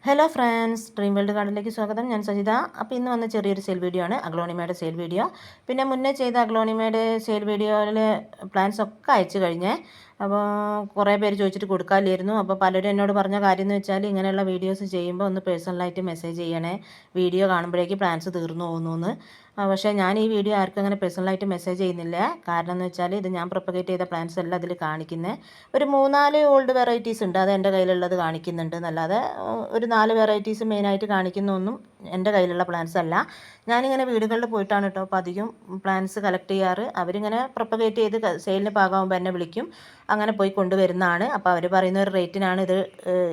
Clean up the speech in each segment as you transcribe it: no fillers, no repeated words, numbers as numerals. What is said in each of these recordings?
Hello friends, dream world ഗാർഡനിലേക്ക് സ്വാഗതം. ഞാൻ സജിത. അപ്പോൾ ഇന്ന് വന്ന ചെറിയൊരു സെയിൽ വീഡിയോ ആണ്, അഗ്ലോണിമയുടെ സെയിൽ വീഡിയോ. പിന്നെ മുന്നേ ചെയ്ത അഗ്ലോണിമയുടെ സെയിൽ വീഡിയോയിൽ പ്ലാൻസ് ഒക്കെ അയച്ചു കഴിഞ്ഞേ. അപ്പോൾ കുറേ പേര് ചോദിച്ചിട്ട് കൊടുക്കാമായിരുന്നു. അപ്പോൾ പലരും എന്നോട് പറഞ്ഞ കാര്യം എന്ന് വെച്ചാൽ, ഇങ്ങനെയുള്ള വീഡിയോസ് ചെയ്യുമ്പോൾ ഒന്ന് പേഴ്സണലായിട്ട് മെസ്സേജ് ചെയ്യണേ, വീഡിയോ കാണുമ്പോഴേക്ക് പ്ലാൻസ് തീർന്നു പോകുന്നു എന്ന്. പക്ഷേ ഞാൻ ഈ വീഡിയോ ആർക്കും അങ്ങനെ പേഴ്സണലായിട്ട് മെസ്സേജ് ചെയ്യുന്നില്ല. കാരണം എന്ന് വെച്ചാൽ ഇത് ഞാൻ പ്രൊപ്പഗേറ്റ് ചെയ്ത പ്ലാൻസ് എല്ലാം അതിൽ കാണിക്കുന്നത്. ഒരു 3-4 ഓൾഡ് വെറൈറ്റീസ് ഉണ്ട്, അത് എൻ്റെ കയ്യിലുള്ളത് കാണിക്കുന്നുണ്ട് എന്നല്ലാതെ ഒരു 4 വെറൈറ്റീസ് മെയിനായിട്ട് കാണിക്കുന്നൊന്നും എൻ്റെ കയ്യിലുള്ള പ്ലാൻസ് അല്ല. ഞാനിങ്ങനെ വീടുകളിൽ പോയിട്ടാണ് കേട്ടോ അപ്പോൾ അധികം പ്ലാൻസ് കളക്ട് ചെയ്യാറ്. അവരിങ്ങനെ പ്രൊപ്പഗേറ്റ് ചെയ്ത് സെയിലിന് പാകമാകുമ്പോൾ എന്നെ വിളിക്കും, അങ്ങനെ പോയി കൊണ്ടുവരുന്നതാണ്. അപ്പോൾ അവർ പറയുന്ന ഒരു റേറ്റിനാണ്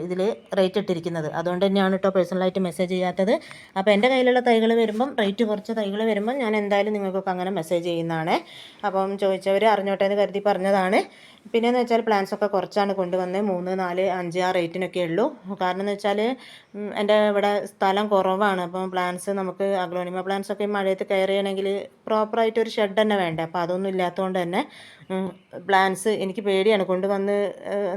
ഇതിൽ റേറ്റ് ഇട്ടിരിക്കുന്നത്. അതുകൊണ്ട് തന്നെയാണ് കേട്ടോ പേഴ്സണലായിട്ട് മെസ്സേജ് ചെയ്യാത്തത്. അപ്പോൾ എൻ്റെ കയ്യിലുള്ള തൈകൾ വരുമ്പം, റേറ്റ് കുറച്ച് തൈകൾ വരുമ്പം ഞാൻ എന്തായാലും നിങ്ങൾക്കൊക്കെ അങ്ങനെ മെസ്സേജ് ചെയ്യുന്നതാണ്. അപ്പം ചോദിച്ചവർ അറിഞ്ഞോട്ടെ എന്ന് കരുതി പറഞ്ഞതാണ്. പിന്നെയെന്ന് വെച്ചാൽ പ്ലാൻസ് ഒക്കെ കുറച്ചാണ് കൊണ്ടുവന്നത്, 3, 4, 5 ആ റേറ്റിനൊക്കെ ഉള്ളൂ. കാരണം എന്ന് വെച്ചാൽ എൻ്റെ ഇവിടെ സ്ഥലം കുറവാണ്. അപ്പം പ്ലാൻസ് നമുക്ക് അഗ്ലോണിമ പ്ലാൻസ് ഒക്കെ മഴയത്ത് കെയർ ചെയ്യണമെങ്കിൽ പ്രോപ്പറായിട്ട് ഒരു ഷെഡ് തന്നെ വേണ്ടേ. അപ്പോൾ അതൊന്നും ഇല്ലാത്തതുകൊണ്ട് തന്നെ പ്ലാൻസ് എനിക്ക് പേടിയാണ് കൊണ്ടുവന്ന്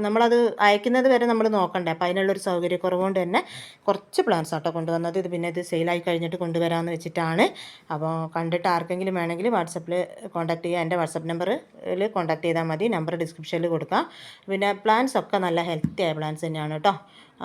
നമ്മളത് അയക്കുന്നത് വരെ നമ്മൾ നോക്കണ്ടേ. അപ്പോൾ അതിനുള്ളൊരു സൗകര്യക്കുറവുകൊണ്ട് തന്നെ കുറച്ച് പ്ലാൻസ് ആട്ടോ കൊണ്ടുവന്നത്. പിന്നെ ഇത് സെയിലായി കഴിഞ്ഞിട്ട് കൊണ്ടുവരാമെന്ന് വെച്ചിട്ടാണ്. അപ്പോൾ കണ്ടിട്ട് ആർക്കെങ്കിലും വേണമെങ്കിൽ വാട്സപ്പിൽ കോൺടാക്ട് ചെയ്യുക. എൻ്റെ വാട്സപ്പ് നമ്പറിൽ കോൺടാക്ട് ചെയ്താൽ മതി. നമ്പർ ഡിസ്ക്രിപ്ഷനിൽ കൊടുക്കാം. പിന്നെ പ്ലാൻസ് ഒക്കെ നല്ല ഹെൽത്തി ആയ പ്ലാൻസ് തന്നെയാണ് കേട്ടോ.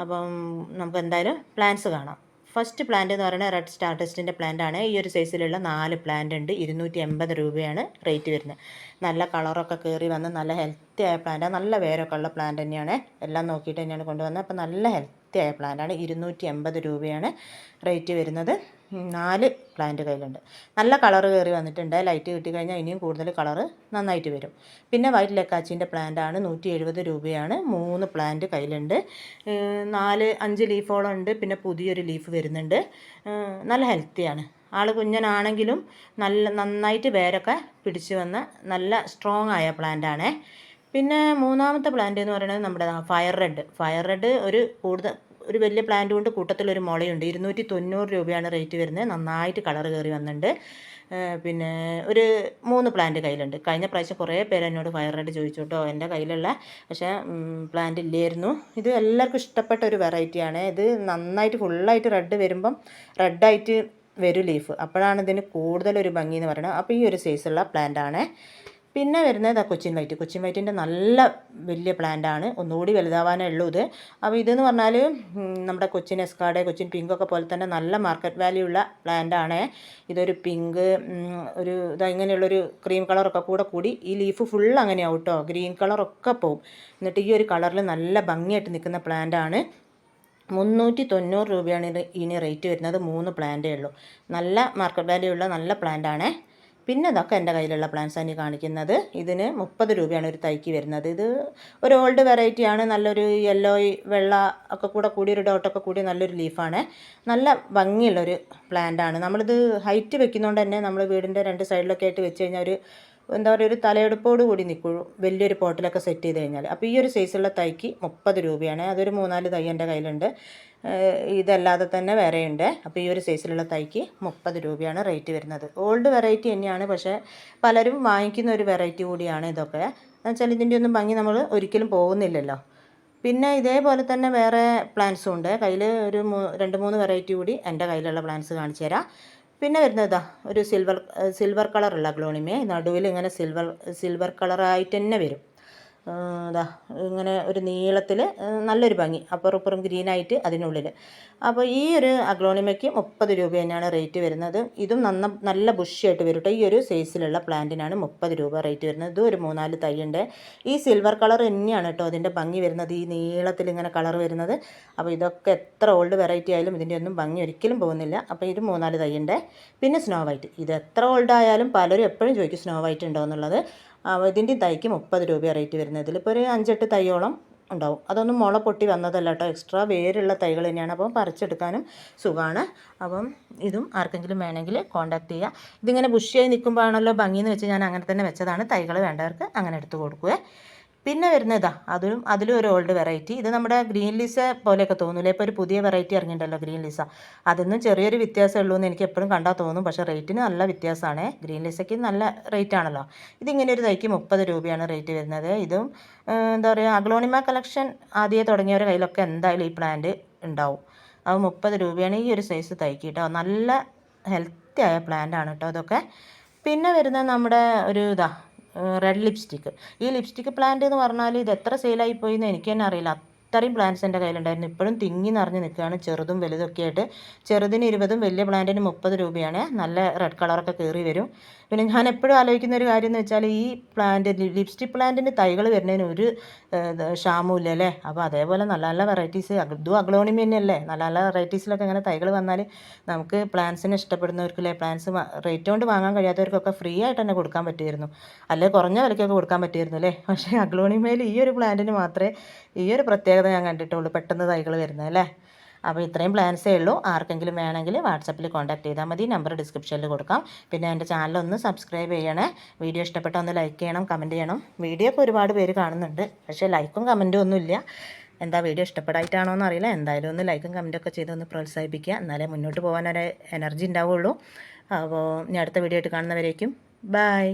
അപ്പം നമുക്ക് എന്തായാലും പ്ലാൻസ് കാണാം. ഫസ്റ്റ് പ്ലാന്റ് എന്ന് പറയുന്നത് റെഡ് സ്റ്റാർ ടെസ്റ്റിൻ്റെ പ്ലാന്റ് ആണ്. ഈ ഒരു സൈസിലുള്ള 4 പ്ലാന്റ് ഉണ്ട്. 280 രൂപയാണ് റേറ്റ് വരുന്നത്. നല്ല കളറൊക്കെ കയറി വന്ന് നല്ല ഹെൽത്തി ആയ പ്ലാന്റാണ്. നല്ല വേരൊക്കെ ഉള്ള പ്ലാന്റ് തന്നെയാണ്. എല്ലാം നോക്കിയിട്ട് തന്നെയാണ് കൊണ്ടുവന്നത്. അപ്പോൾ നല്ല ഹെൽത്തി ആയ പ്ലാന്റാണ്. 280 രൂപയാണ് റേറ്റ് വരുന്നത്. 4 പ്ലാന്റ് കയ്യിലുണ്ട്. നല്ല കളറ് കയറി വന്നിട്ടുണ്ട്. ലൈറ്റ് കിട്ടിക്കഴിഞ്ഞാൽ ഇനിയും കൂടുതൽ കളറ് നന്നായിട്ട് വരും. പിന്നെ വൈറ്റ് ലെക്കാച്ചിൻ്റെ പ്ലാന്റ് ആണ്. 170 രൂപയാണ്. 3 പ്ലാന്റ് കയ്യിലുണ്ട്. 4-5 ലീഫോളം ഉണ്ട്. പിന്നെ പുതിയൊരു ലീഫ് വരുന്നുണ്ട്. നല്ല ഹെൽത്തിയാണ്. ആൾ കുഞ്ഞനാണെങ്കിലും നന്നായിട്ട് വേരൊക്കെ പിടിച്ച് വന്ന നല്ല സ്ട്രോങ് ആയ പ്ലാന്റ് ആണേ. പിന്നെ മൂന്നാമത്തെ പ്ലാന്റ് എന്ന് പറയുന്നത് നമ്മുടെ ഫയർ റെഡ് ഒരു വലിയ പ്ലാന്റ് കൊണ്ട് കൂട്ടത്തിലൊരു മുളയുണ്ട്. 290 രൂപയാണ് റേറ്റ് വരുന്നത്. നന്നായിട്ട് കളർ കയറി വന്നിട്ടുണ്ട്. പിന്നെ ഒരു 3 പ്ലാന്റ് കയ്യിലുണ്ട്. കഴിഞ്ഞ പ്രാവശ്യം കുറേ പേര് എന്നോട് ഫയർ റെഡ് ചോദിച്ചു കേട്ടോ, എൻ്റെ കയ്യിലുള്ള. പക്ഷേ പ്ലാന്റ് ഇല്ലായിരുന്നു. ഇത് എല്ലാവർക്കും ഇഷ്ടപ്പെട്ട ഒരു വെറൈറ്റിയാണ്. ഇത് നന്നായിട്ട് ഫുള്ളായിട്ട് റെഡ് വരുമ്പം റെഡായിട്ട് വരും ലീഫ്. അപ്പോഴാണ് ഇതിന് കൂടുതലൊരു ഭംഗി എന്ന് പറയുന്നത്. അപ്പോൾ ഈ ഒരു സൈസുള്ള പ്ലാന്റ് ആണ്. പിന്നെ വരുന്നത് കൊച്ചിൻ വൈറ്റിൻ്റെ നല്ല വലിയ പ്ലാന്റ് ആണ്. ഒന്നുകൂടി വലുതാവാനേ ഉള്ളൂ ഇത്. അപ്പോൾ ഇതെന്ന് പറഞ്ഞാൽ നമ്മുടെ കൊച്ചിൻ എസ്കാർഡ്, കൊച്ചിൻ പിങ്കൊക്കെ പോലെ തന്നെ നല്ല മാർക്കറ്റ് വാല്യൂ ഉള്ള പ്ലാന്റ് ആണ്. ഇതൊരു പിങ്ക്, ഒരു ഇങ്ങനെയുള്ളൊരു ക്രീം കളറൊക്കെ കൂടി ഈ ലീഫ് ഫുൾ അങ്ങനെയാവും കേട്ടോ. ഗ്രീൻ കളറൊക്കെ പോവും. എന്നിട്ട് ഈ ഒരു കളറിൽ നല്ല ഭംഗിയായിട്ട് നിൽക്കുന്ന പ്ലാന്റ് ആണ്. 390 രൂപയാണ് ഇതിന് റേറ്റ് വരുന്നത്. 3 പ്ലാന്റേ ഉള്ളൂ. നല്ല മാർക്കറ്റ് വാല്യൂ ഉള്ള നല്ല പ്ലാന്റ് ആണ്. പിന്നെ ഇതൊക്കെ എൻ്റെ കയ്യിലുള്ള പ്ലാന്റ്സ് ആണ് കാണിക്കുന്നത്. ഇതിന് 30 രൂപയാണ് ഒരു തൈക്ക് വരുന്നത്. ഇത് ഒരു ഓൾഡ് വെറൈറ്റിയാണ്. നല്ലൊരു യെല്ലോ വെള്ള ഒക്കെ കൂടി ഒരു ഡോട്ടൊക്കെ കൂടി നല്ലൊരു ലീഫാണ്. നല്ല ഭംഗിയുള്ളൊരു പ്ലാന്റ് ആണ്. നമ്മളിത് ഹൈറ്റ് വെക്കുന്നതുകൊണ്ട് തന്നെ നമ്മൾ വീടിൻ്റെ 2 സൈഡിലൊക്കെ ആയിട്ട് വെച്ച് കഴിഞ്ഞാൽ ഒരു തലയെടുപ്പോട് കൂടി നിൽക്കുള്ളൂ, വലിയൊരു പോട്ടിലൊക്കെ സെറ്റ് ചെയ്ത് കഴിഞ്ഞാൽ. അപ്പോൾ ഈ ഒരു സൈസുള്ള തൈക്ക് 30 രൂപയാണ്. അതൊരു 3-4 തൈ എൻ്റെ കയ്യിലുണ്ട്. ഇതല്ലാതെ തന്നെ വേറെയുണ്ട്. അപ്പോൾ ഈ ഒരു സൈസിലുള്ള തൈക്ക് 30 രൂപയാണ് റേറ്റ് വരുന്നത്. ഓൾഡ് വെറൈറ്റി തന്നെയാണ്, പക്ഷേ പലരും വാങ്ങിക്കുന്ന ഒരു വെറൈറ്റി കൂടിയാണ് ഇതൊക്കെ. എന്നുവെച്ചാൽ ഇതിൻ്റെ ഒന്നും ഭംഗി നമ്മൾ ഒരിക്കലും പോകുന്നില്ലല്ലോ. പിന്നെ ഇതേപോലെ തന്നെ വേറെ പ്ലാന്റ്സും ഉണ്ട് കയ്യിൽ. ഒരു 2-3 വെറൈറ്റി കൂടി എൻ്റെ കയ്യിലുള്ള പ്ലാന്റ്സ് കാണിച്ചു തരാം. പിന്നെ വരുന്നത് ഒരു സിൽവർ കളറുള്ള അഗ്ലോണിമ. നടുവിൽ ഇങ്ങനെ സിൽവർ കളറായിട്ട് തന്നെ വരും. ഇങ്ങനെ ഒരു നീളത്തിൽ നല്ലൊരു ഭംഗി, അപ്പുറം ഗ്രീനായിട്ട് അതിനുള്ളിൽ. അപ്പോൾ ഈ ഒരു അഗ്ലോണിമയ്ക്ക് 30 രൂപ തന്നെയാണ് റേറ്റ് വരുന്നത്. ഇതും നല്ല ബുഷിയായിട്ട് വരും കേട്ടോ. ഈ ഒരു സൈസിലുള്ള പ്ലാന്റിനാണ് 30 രൂപ റേറ്റ് വരുന്നത്. ഇതും ഒരു 3-4 തൈയുണ്ട്. ഈ സിൽവർ കളർ തന്നെയാണ് കേട്ടോ അതിൻ്റെ ഭംഗി വരുന്നത്, ഈ നീളത്തിൽ ഇങ്ങനെ കളർ വരുന്നത്. അപ്പോൾ ഇതൊക്കെ എത്ര ഓൾഡ് വെറൈറ്റി ആയാലും ഇതിൻ്റെ ഒന്നും ഭംഗി ഒരിക്കലും പോകുന്നില്ല. അപ്പോൾ ഇത് 3-4 തൈയുണ്ട്. പിന്നെ സ്നോ വൈറ്റ്, ഇത് എത്ര ഓൾഡ് ആയാലും പലരും എപ്പോഴും ചോദിക്കും സ്നോ വൈറ്റ് ഉണ്ടോ എന്നുള്ളത്. ഇതിൻ്റെ തൈക്ക് 30 രൂപ റേറ്റ് വരുന്നത്. ഇതിലിപ്പോൾ ഒരു 5-8 തൈയോളം ഉണ്ടാവും. അതൊന്നും മുള പൊട്ടി വന്നതല്ല കേട്ടോ, എക്സ്ട്രാ വേരുള്ള തൈകൾ തന്നെയാണ്. അപ്പോൾ പറിച്ചെടുക്കാനും സുഖമാണ്. അപ്പം ഇതും ആർക്കെങ്കിലും വേണമെങ്കിൽ കോൺടാക്ട് ചെയ്യുക. ഇതിങ്ങനെ ബുഷിയായി നിൽക്കുമ്പോഴാണല്ലോ ഭംഗിയെന്ന് വെച്ച് ഞാൻ അങ്ങനെ തന്നെ വെച്ചതാണ്. തൈകൾ വേണ്ടവർക്ക് അങ്ങനെ എടുത്ത് കൊടുക്കുക. പിന്നെ വരുന്നത് അതിലും ഒരു ഓൾഡ് വെറൈറ്റി. ഇത് നമ്മുടെ ഗ്രീൻ ലിസ പോലെയൊക്കെ തോന്നില്ലേ. ഇപ്പോൾ ഒരു പുതിയ വെറൈറ്റി ഇറങ്ങിയിട്ടുണ്ടല്ലോ ഗ്രീൻ ലിസ. അതൊന്നും ചെറിയൊരു വ്യത്യാസമേ ഉള്ളൂ എന്ന് എനിക്ക് എപ്പോഴും കണ്ടാൽ തോന്നും. പക്ഷേ റേറ്റിന് നല്ല വ്യത്യാസമാണ്. ഗ്രീൻ ലിസയ്ക്ക് നല്ല റേറ്റ് ആണല്ലോ. ഇതിങ്ങനെ ഒരു തൈക്ക് 30 രൂപയാണ് റേറ്റ് വരുന്നത്. ഇതും അഗ്ലോണിമ കളക്ഷൻ ആദ്യമേ തുടങ്ങിയവരുടെ കയ്യിലൊക്കെ എന്തായാലും ഈ പ്ലാന്റ് ഉണ്ടാവും. അത് 30 രൂപയാണ് ഈ ഒരു സൈസ് തൈക്ക് കേട്ടോ. നല്ല ഹെൽത്തി ആയ പ്ലാന്റ് ആണ് കേട്ടോ അതൊക്കെ. പിന്നെ വരുന്നത് നമ്മുടെ ഒരു റെഡ് ലിപ്സ്റ്റിക്ക്. ഈ ലിപ്സ്റ്റിക്ക് പ്ലാന്റ് എന്ന് പറഞ്ഞാൽ ഇത് എത്ര സെയിലായിപ്പോയി എന്ന് എനിക്ക് തന്നെ അറിയില്ല. അത്രയും പ്ലാന്റ്സ് എൻ്റെ കയ്യിലുണ്ടായിരുന്നു. ഇപ്പോഴും തിങ്ങി നിറഞ്ഞ് നിൽക്കുകയാണ്, ചെറുതും വലുതൊക്കെ ആയിട്ട്. ചെറുതിന് 20ഉം വലിയ പ്ലാന്റിന് 30 രൂപയാണ്. നല്ല റെഡ് കളറൊക്കെ കയറി വരും. പിന്നെ ഞാൻ എപ്പോഴും ആലോചിക്കുന്ന ഒരു കാര്യം എന്ന് വെച്ചാൽ ഈ പ്ലാന്റ് ലിപ്സ്റ്റിക് പ്ലാന്റിൻ്റെ തൈകൾ വരുന്നതിന് ഒരു ക്ഷാമമില്ല അല്ലേ. അപ്പോൾ അതേപോലെ നല്ല നല്ല വെറൈറ്റീസ്, ഇതും അഗ്ലോണിമ തന്നെയല്ലേ. നല്ല നല്ല വെറൈറ്റീസിലൊക്കെ ഇങ്ങനെ തൈകൾ വന്നാൽ നമുക്ക് പ്ലാന്റ്സിനെ ഇഷ്ടപ്പെടുന്നവർക്കല്ലേ, പ്ലാന്റ്സ് റേറ്റ് കൊണ്ട് വാങ്ങാൻ കഴിയാത്തവർക്കൊക്കെ ഫ്രീ ആയിട്ട് തന്നെ കൊടുക്കാൻ പറ്റുമായിരുന്നു, അല്ലെ കുറഞ്ഞ വിലയ്ക്കൊക്കെ കൊടുക്കാൻ പറ്റുമായിരുന്നു അല്ലേ. പക്ഷേ അഗ്ലോണിമയിൽ ഈ ഒരു പ്ലാന്റിന് മാത്രമേ ഈ ഒരു പ്രത്യേകത ഞാൻ കണ്ടിട്ടുള്ളൂ, പെട്ടെന്ന് തൈകൾ വരുന്നത് അല്ലേ. അപ്പോൾ ഇത്രയും പ്ലാൻസേ ഉള്ളൂ. ആർക്കെങ്കിലും വേണമെങ്കിൽ വാട്സപ്പിൽ കോൺടാക്ട് ചെയ്താൽ മതി. നമ്പർ ഡിസ്ക്രിപ്ഷനിൽ കൊടുക്കാം. പിന്നെ എൻ്റെ ചാനലൊന്ന് സബ്സ്ക്രൈബ് ചെയ്യണേ. വീഡിയോ ഇഷ്ടപ്പെട്ടാൽ ഒന്ന് ലൈക്ക് ചെയ്യണം, കമൻറ്റ് ചെയ്യണം. വീഡിയോ ഒക്കെ ഒരുപാട് പേര് കാണുന്നുണ്ട്, പക്ഷേ ലൈക്കും കമൻറ്റും ഒന്നുമില്ല. എന്താ വീഡിയോ ഇഷ്ടപ്പെടായിട്ടാണോ എന്ന് അറിയില്ല. എന്തായാലും ഒന്ന് ലൈക്കും കമൻറ്റൊക്കെ ചെയ്ത് ഒന്ന് പ്രോത്സാഹിപ്പിക്കുക, എന്നാലേ മുന്നോട്ട് പോകാനൊരു എനർജി ഉണ്ടാവുള്ളൂ. അപ്പോൾ ഞാൻ അടുത്ത വീഡിയോ ആയിട്ട് കാണുന്നവരേക്കും ബൈ.